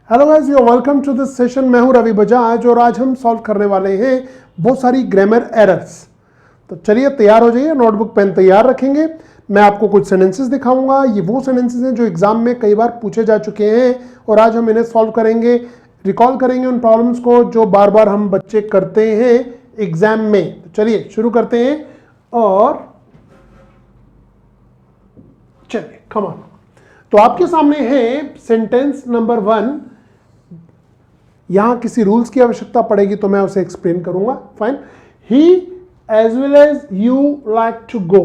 Hello guys, you welcome to this session. मैं हूं रवि बजाज और आज हम सॉल्व करने वाले हैं बहुत सारी ग्रामर एरर्स। तो चलिए तैयार हो जाइए, नोटबुक पेन तैयार रखेंगे। मैं आपको कुछ सेंटेंसेस दिखाऊंगा। ये वो सेंटेंसेस हैं जो एग्जाम में कई बार पूछे जा चुके हैं और आज हम इन्हें सॉल्व करेंगे, रिकॉल करेंगे उन प्रॉब्लम्स को जो बार बार हम बच्चे करते हैं एग्जाम में। तो चलिए शुरू करते हैं और चलिए कम ऑन। तो आपके सामने है सेंटेंस नंबर 1। यहां किसी रूल्स की आवश्यकता पड़ेगी तो मैं उसे एक्सप्लेन करूंगा। Fine. He as well as you like to go,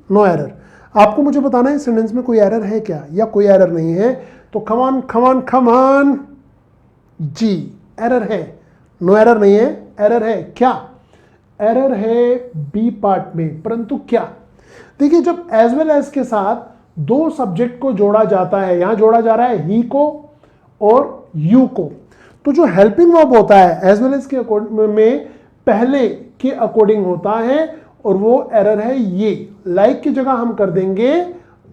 no error. आपको मुझे बताना है सेंटेंस में कोई एरर है क्या या कोई एरर नहीं है। तो come on come on come on जी, एरर है। नो एरर नहीं है, एरर है। क्या एरर है? बी पार्ट में। परंतु क्या? देखिए, जब एज वेल एज के साथ दो सब्जेक्ट को जोड़ा जाता है, यहां जोड़ा जा रहा है ही को और यू को, तो जो हेल्पिंग वर्ब होता है एज वेल एज के में पहले के अकॉर्डिंग होता है और वो एरर है ये। लाइक की जगह हम कर देंगे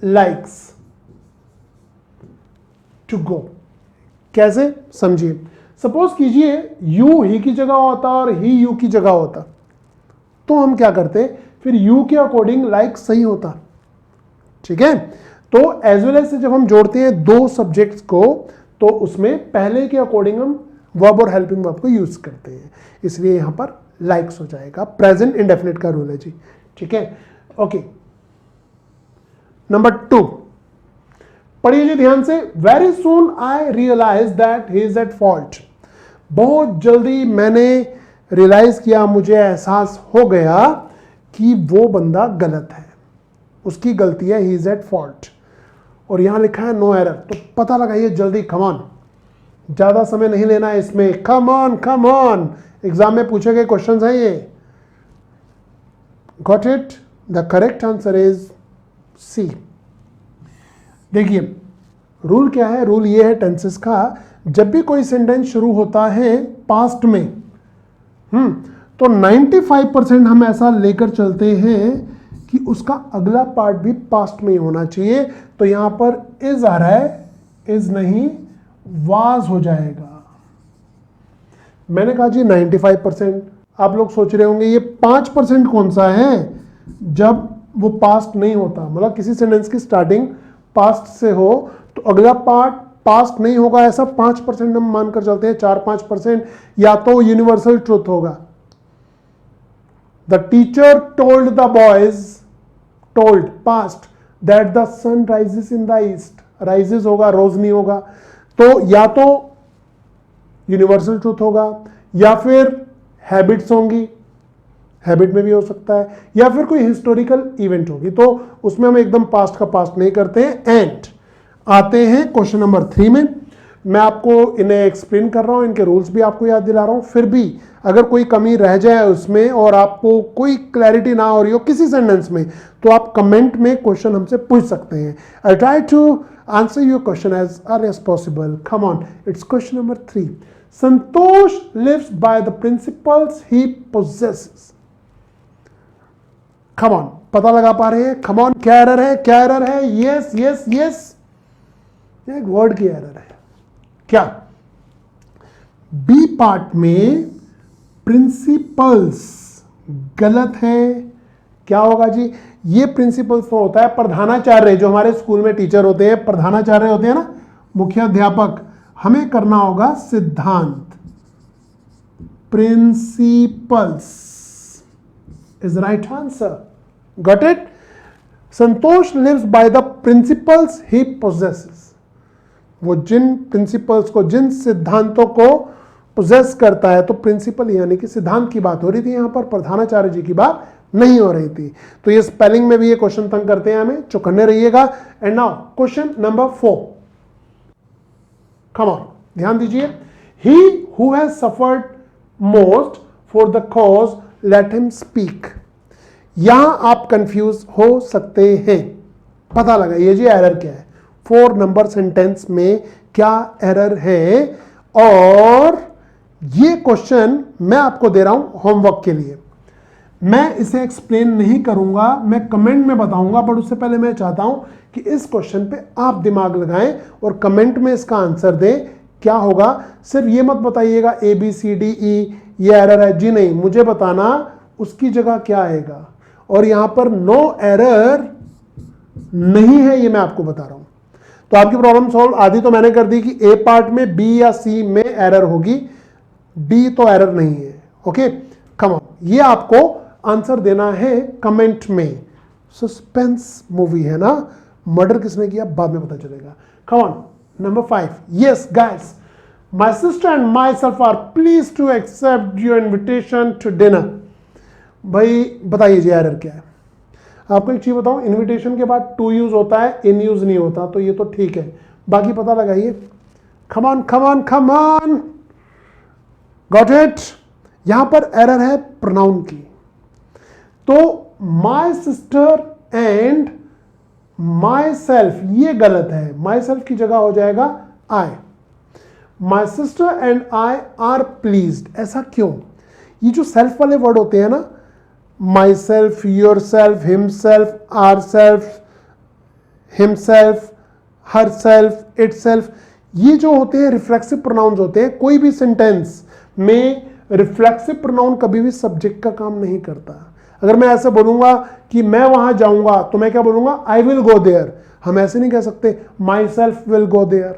लाइक्स टू गो। कैसे समझिए। सपोज कीजिए यू ही की जगह होता और ही यू की जगह होता, तो हम क्या करते, फिर यू के अकॉर्डिंग लाइक सही होता। ठीक है। तो एज वेल एज से जब हम जोड़ते हैं दो सब्जेक्ट्स को तो उसमें पहले के अकॉर्डिंग हम वर्ब और हेल्पिंग वर्ब को यूज करते हैं, इसलिए यहां पर लाइक्स हो जाएगा। प्रेजेंट इंडेफिनिट का रूल है जी। ठीक है, ओके। नंबर 2 पढ़िए जी ध्यान से। Very soon I realise that he is at fault. बहुत जल्दी मैंने रियलाइज किया, मुझे एहसास हो गया कि वो बंदा गलत है, उसकी गलती है, ही इज एट फॉल्ट। और यहां लिखा है नो एरर, तो पता लगाइए जल्दी। कम ऑन, ज्यादा समय नहीं लेना है इसमें। Come on come on, exam में पूछे गए क्वेश्चंस हैं ये। Got it? The correct answer is C. देखिए रूल क्या है। रूल ये है टेंसेस का, जब भी कोई सेंटेंस शुरू होता है पास्ट में तो 95% हम ऐसा लेकर चलते हैं कि उसका अगला पार्ट भी पास्ट में ही होना चाहिए। तो यहां पर इज आ रहा है, इज नहीं वाज हो जाएगा। मैंने कहा जी 95%। आप लोग सोच रहे होंगे ये 5% कौन सा है जब वो पास्ट नहीं होता, मतलब किसी सेंटेंस की स्टार्टिंग पास्ट से हो तो अगला पार्ट पास्ट नहीं होगा, ऐसा 5% हम मानकर चलते हैं। 4-5% या तो यूनिवर्सल ट्रुथ होगा। The teacher told the boys, told past, that the sun rises in the east. Rises होगा, रोज नहीं होगा। तो या तो यूनिवर्सल ट्रूथ होगा या फिर हैबिट्स होंगी, हैबिट में भी हो सकता है, या फिर कोई हिस्टोरिकल इवेंट होगी। तो उसमें हम एकदम पास्ट का पास्ट नहीं करते हैं। एंड आते हैं क्वेश्चन नंबर 3 में। मैं आपको इन्हें एक्सप्लेन कर रहा हूं, इनके रूल्स भी आपको याद दिला रहा हूं। फिर भी अगर कोई कमी रह जाए उसमें और आपको कोई क्लैरिटी ना हो रही हो किसी सेंटेंस में, तो आप कमेंट में क्वेश्चन हमसे पूछ सकते हैं। I try to answer your question as early as possible. Come on, it's question number 3. Santosh lives by the principles he possesses. Come on, पता लगा पा रहे हैं? Come on, क्या एरर है? क्या एरर है? Yes, yes, yes. एक वर्ड की एरर है। क्या? बी पार्ट में प्रिंसिपल्स गलत है। क्या होगा जी? ये प्रिंसिपल्स तो होता है प्रधानाचार्य, जो हमारे स्कूल में टीचर होते हैं, प्रधानाचार्य होते हैं ना, मुख्याध्यापक। हमें करना होगा सिद्धांत। Principles is right answer. Got it? Santosh lives by the principles he possesses. वो जिन प्रिंसिपल्स को, जिन सिद्धांतों को पोजेस करता है, तो प्रिंसिपल यानी कि सिद्धांत की बात हो रही थी, यहां पर प्रधानाचार्य जी की बात नहीं हो रही थी। तो ये स्पेलिंग में भी ये क्वेश्चन तंग करते हैं हमें, चौकन्ने रहिएगा। And now question number 4। Come on, ध्यान दीजिए। He who has suffered most for the cause let him speak. यहां आप कंफ्यूज हो सकते हैं। पता लगाइए जी एरर क्या है। 4 नंबर सेंटेंस में क्या एरर है, और ये क्वेश्चन मैं आपको दे रहा हूं होमवर्क के लिए। मैं इसे एक्सप्लेन नहीं करूंगा, मैं कमेंट में बताऊंगा, बट उससे पहले मैं चाहता हूं कि इस क्वेश्चन पे आप दिमाग लगाएं और कमेंट में इसका आंसर दें क्या होगा, सिर्फ ये मत बताइएगा ABCDE ये एरर है, जी नहीं, मुझे बताना उसकी जगह क्या आएगा। और यहां पर नो एरर नहीं है, ये मैं आपको बता रहा हूं। तो आपकी प्रॉब्लम सॉल्व आधी तो मैंने कर दी कि ए पार्ट में B या C में एरर होगी, D तो एरर नहीं है। ओके कम ऑन, ये आपको आंसर देना है कमेंट में। सस्पेंस मूवी है ना, मर्डर किसने किया बाद में पता चलेगा। Come on, number 5, yes guys, my sister and myself are please to accept your invitation to dinner. भाई बताइए जी एरर क्या है। आपको एक चीज बताऊं, इनविटेशन के बाद टू यूज होता है, इन यूज नहीं होता, तो ये तो ठीक है, बाकी पता लगाइए। Come on come on come on, got it. यहां पर एरर है प्रोनाउन की, तो my sister and myself ये गलत है, माई सेल्फ की जगह हो जाएगा I. My sister and I are pleased, ऐसा क्यों? ये जो सेल्फ वाले वर्ड होते हैं ना, myself, yourself, himself, our self, himself, herself, itself, ये जो होते हैं रिफ्लेक्सिव प्रोनाउंस होते हैं। कोई भी सेंटेंस में रिफ्लेक्सिव प्रोनाउन कभी भी सब्जेक्ट का काम नहीं करता। अगर मैं ऐसे बोलूंगा कि मैं वहां जाऊंगा, तो मैं क्या बोलूंगा, आई विल गो देयर। हम ऐसे नहीं कह सकते myself will go there.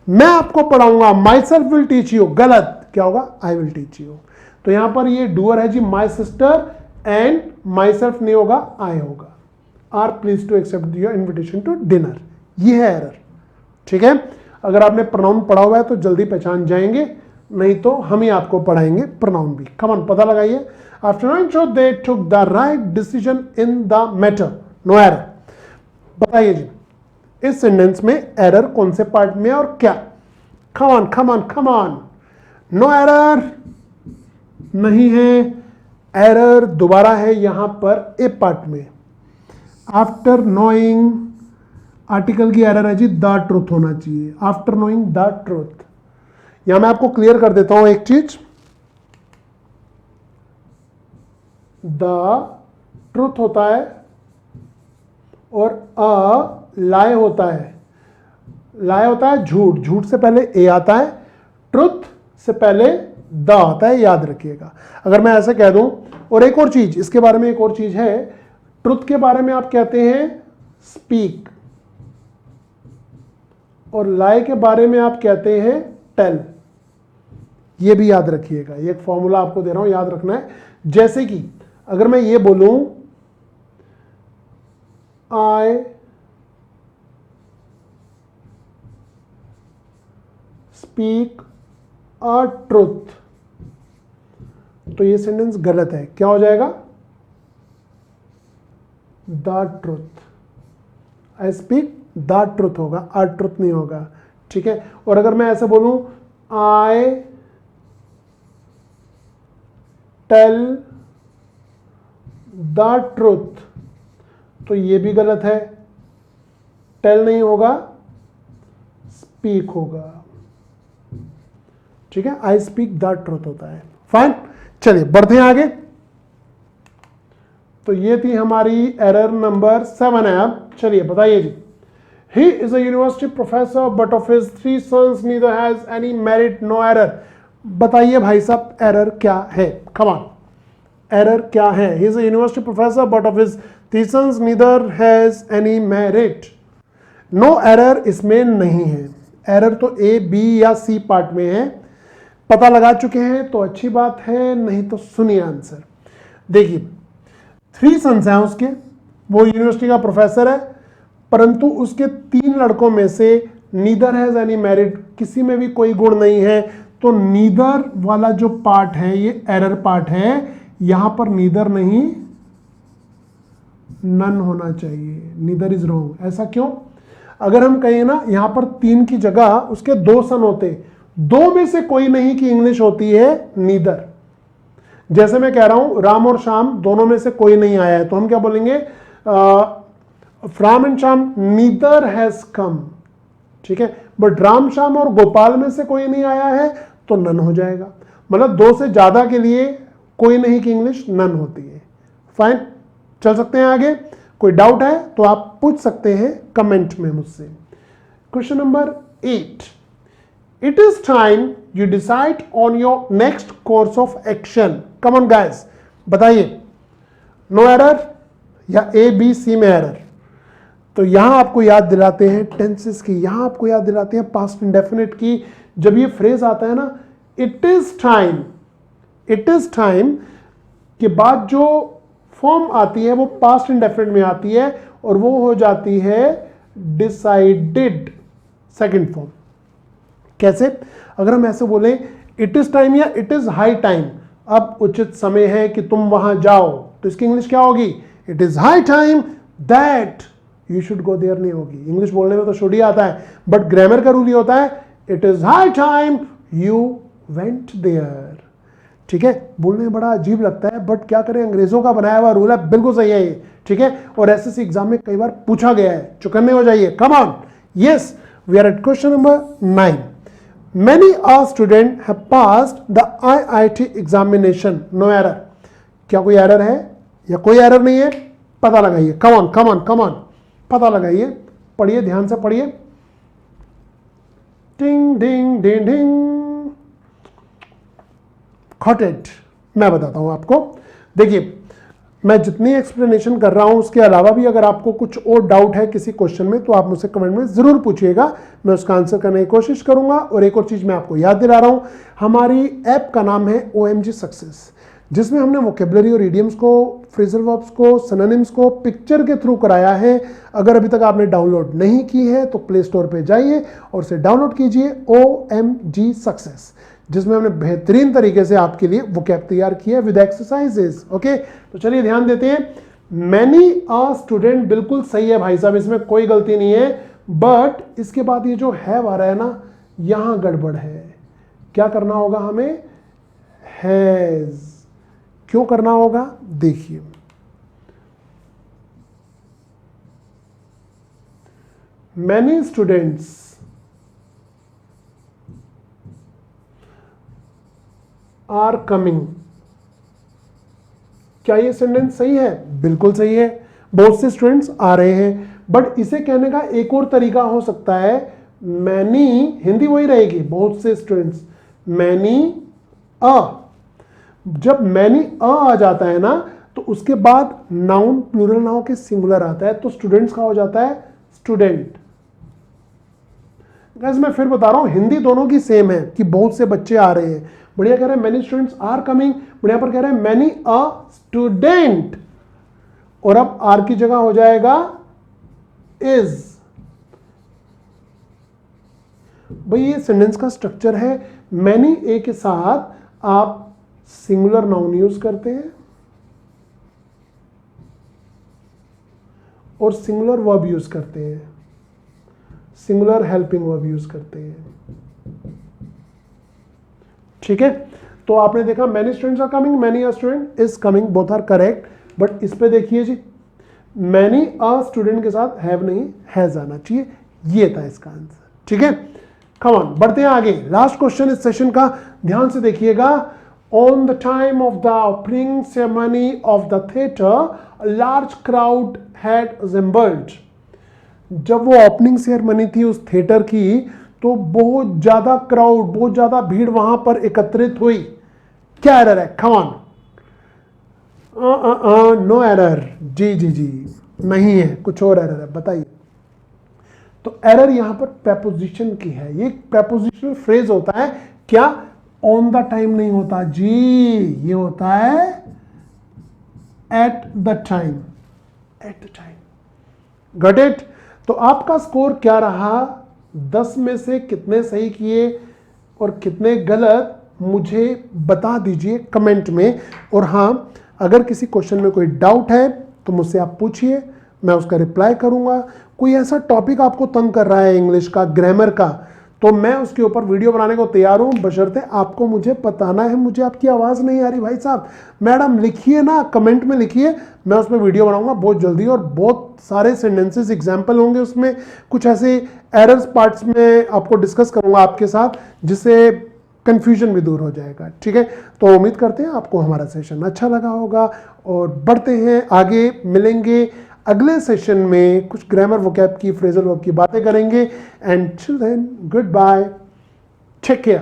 मैं आपको पढ़ाऊंगा, myself will teach you, गलत, क्या होगा, आई विल टीच यू। तो यहां पर ये डूअर है जी, my sister and myself नहीं होगा, आई होगा। Are please to accept your invitation to dinner, ये है एरर। ठीक है, अगर आपने प्रोनाउन पढ़ा हुआ है तो जल्दी पहचान जाएंगे, नहीं तो हम ही आपको पढ़ाएंगे प्रोनाउन भी। कम ऑन, पता लगाइए। After knowing so they took the right decision in the matter, no error. बताइए जी इस सेंटेंस में एरर कौन से पार्ट में और क्या? Come on come on come on, no error नहीं है, एरर दोबारा है यहां पर ए पार्ट में। आफ्टर नोइंग आर्टिकल की एरर है जी, द ट्रुथ होना चाहिए, आफ्टर नोइंग द ट्रुथ। यहां मैं आपको क्लियर कर देता हूं एक चीज, द ट्रुथ होता है और अ लाए होता है। लाए होता है झूठ, झूठ से पहले ए आता है, ट्रुथ से पहले द आता है, याद रखिएगा। अगर मैं ऐसे कह दूं, और एक और चीज इसके बारे में, एक और चीज है, ट्रुथ के बारे में आप कहते हैं स्पीक, और लाए के बारे में आप कहते हैं टेल। ये भी याद रखिएगा, ये एक फॉर्मूला आपको दे रहा हूं, याद रखना है। जैसे कि अगर मैं ये बोलूं, आई स्पीक अ ट्रुथ, तो ये सेंटेंस गलत है, क्या हो जाएगा, the truth. I speak the truth होगा, अ ट्रुथ नहीं होगा। ठीक है, और अगर मैं ऐसे बोलूं, आई टेल द ट्रुथ, तो ये भी गलत है, टेल नहीं होगा, स्पीक होगा। ठीक है, आई स्पीक द ट्रुथ होता है। फाइन, चलिए बढ़ते हैं आगे। तो ये थी हमारी एरर नंबर 7 है। अब चलिए बताइए जी, he is a university professor but of his 3 sons neither has any merit, no error। बताइए भाई साहब एरर क्या है, come on, एरर क्या है? he is a university professor but of his 3 sons neither has any merit, no error इसमें नहीं है। एरर तो ए, बी या सी पार्ट में है। पता लगा चुके हैं तो अच्छी बात है, नहीं तो सुनिए आंसर। देखिए 3 सन्स हैं उसके, वो यूनिवर्सिटी का प्रोफेसर है, परंतु उसके 3 लड़कों में से नीदर हैज एनी मेरिट, किसी में भी कोई गुण नहीं है। तो नीदर वाला जो पार्ट है ये एरर पार्ट है, यहां पर नीदर नहीं नन होना चाहिए, नीदर इज रॉन्ग। ऐसा क्यों? अगर हम कहें ना यहां पर 3 की जगह उसके 2 सन होते, 2 में से कोई नहीं की इंग्लिश होती है नीदर। जैसे मैं कह रहा हूं राम और श्याम दोनों में से कोई नहीं आया है, तो हम क्या बोलेंगे, Ram and Shyam neither has come. ठीक है, बट राम श्याम और गोपाल में से कोई नहीं आया है तो नन हो जाएगा। मतलब 2 से ज्यादा के लिए कोई नहीं की इंग्लिश नन होती है। फाइन, चल सकते हैं आगे। कोई डाउट है तो आप पूछ सकते हैं कमेंट में मुझसे। Question number 8, It is time you decide on your next course of action. Come on guys, बताइए, नो एरर या ए बी सी में एरर? तो यहां आपको याद दिलाते हैं टेंसेस की, यहां आपको याद दिलाते हैं पास्ट इंडेफिनिट की. जब ये फ्रेज आता है ना, इट इज टाइम के बाद जो फॉर्म आती है वो पास्ट इंडेफिनिट में आती है और वो हो जाती है डिसाइडेड सेकंड फॉर्म. कैसे? अगर हम ऐसे बोले इट इज टाइम या इट इज हाई टाइम, अब उचित समय है कि तुम वहां जाओ, तो इसकी इंग्लिश क्या होगी? It is high time that you should go there नहीं होगी. इंग्लिश बोलने में तो शुड ही आता है, बट ग्रामर का रूल ये होता है it is high time you went there. ठीक है, बोलने में बड़ा अजीब लगता है, बट क्या करें, अंग्रेजों का बनाया हुआ रूल है, बिल्कुल सही है ये. ठीक है, और एसएससी एग्जाम में कई बार पूछा गया है, चुकन्ने हो जाइए. Come on. Yes, we are at question number 9. Many a student have passed the IIT examination. No error. क्या कोई एरर है या कोई एरर नहीं है? पता लगाइए. Come on come on come on, पता लगाइए. पढ़िए, ध्यान से पढ़िए. टिंग डिंग डिंग डिंग. Cotted. मैं बताता हूं आपको. देखिए, मैं जितनी एक्सप्लेनेशन कर रहा हूं उसके अलावा भी अगर आपको कुछ और डाउट है किसी क्वेश्चन में तो आप मुझसे कमेंट में जरूर पूछिएगा, मैं उसका आंसर करने की कोशिश करूंगा. और एक और चीज मैं आपको याद दिला रहा हूं, हमारी ऐप का नाम है OMG सक्सेस, जिसमें हमने वोकेबलरी और इडियम्स को, फ्रेजल वर्ब्स को, सिनोनिम्स को पिक्चर के थ्रू कराया है. अगर अभी तक आपने डाउनलोड नहीं की है तो प्ले स्टोर पर जाइए और उसे डाउनलोड कीजिए, OMG सक्सेस, जिसमें हमने बेहतरीन तरीके से आपके लिए वोकैब तैयार किया विद एक्सरसाइजेस. ओके, तो चलिए ध्यान देते हैं. मैनी अ स्टूडेंट बिल्कुल सही है भाई साहब, इसमें कोई गलती नहीं है, बट इसके बाद ये जो हैव आ रहा है ना, यहां गड़बड़ है. क्या करना होगा हमें? हैज. क्यों करना होगा? देखिए, मैनी स्टूडेंट्स आर कमिंग. क्या ये सेंटेंस सही है? बिल्कुल सही है. बहुत से स्टूडेंट्स आ रहे हैं, बट इसे कहने का एक और तरीका हो सकता है. मैनी, हिंदी वही रहेगी, बहुत से स्टूडेंट्स. मैनी अ, जब मैनी अ आ जाता है ना, तो उसके बाद नाउन प्लूरल नाउन के सिंगुलर आता है, तो स्टूडेंट्स का हो जाता है स्टूडेंट. गाइस मैं फिर बता रहा हूं, हिंदी दोनों की सेम है कि बहुत से बच्चे आ रहे हैं. बढ़िया कह रहे हैं मैनी स्टूडेंट्स आर कमिंग, बढ़िया पर कह रहे हैं मैनी अ स्टूडेंट, और अब आर की जगह हो जाएगा इज. भाई ये सेंटेंस का स्ट्रक्चर है. मैनी ए के साथ आप सिंगुलर नाउन यूज करते हैं और सिंगुलर वर्ब यूज करते हैं, सिंगुलर हेल्पिंग वर्ब यूज करते हैं. ठीक है, तो आपने देखा many students are coming, many a student is coming, both are correct. But इस पे देखिए जी, मैनी अ स्टूडेंट के साथ हैव नहीं, हैज आना चाहिए. ये था इसका आंसर. ठीक है, कम ऑन, बढ़ते हैं आगे. लास्ट क्वेश्चन इस सेशन का, ध्यान से देखिएगा. On the time of the opening ceremony of the theatre a large crowd had assembled. जब वो ओपनिंग सेरेमनी थी उस थिएटर की, तो बहुत ज्यादा क्राउड, बहुत ज्यादा भीड़ वहां पर एकत्रित हुई. क्या एरर है? Come on. No error. जी जी जी नहीं है, कुछ और एरर है, बताइए. तो एरर यहां पर प्रेपोजिशन की है. ये प्रेपोजिशनल फ्रेज होता है. क्या? ऑन द टाइम नहीं होता जी, ये होता है at the time. At the time. Got it? तो आपका स्कोर क्या रहा? 10 में से कितने सही किए और कितने गलत, मुझे बता दीजिए कमेंट में. और हाँ, अगर किसी क्वेश्चन में कोई डाउट है तो मुझसे आप पूछिए, मैं उसका रिप्लाई करूंगा. कोई ऐसा टॉपिक आपको तंग कर रहा है इंग्लिश का, ग्रामर का, तो मैं उसके ऊपर वीडियो बनाने को तैयार हूं, बशर्ते आपको मुझे बताना है. मुझे आपकी आवाज़ नहीं आ रही भाई साहब, मैडम लिखिए ना, कमेंट में लिखिए, मैं उसमें वीडियो बनाऊंगा बहुत जल्दी. और बहुत सारे सेंटेंसेस एग्जाम्पल होंगे उसमें, कुछ ऐसे एरर्स पार्ट्स में आपको डिस्कस करूंगा आपके साथ, जिससे कंफ्यूजन भी दूर हो जाएगा. ठीक है, तो उम्मीद करते हैं आपको हमारा सेशन अच्छा लगा होगा. और बढ़ते हैं आगे, मिलेंगे अगले सेशन में, कुछ ग्रामर वोकैब की, फ्रेजल वर्ब की बातें करेंगे. And till then, goodbye. Check किया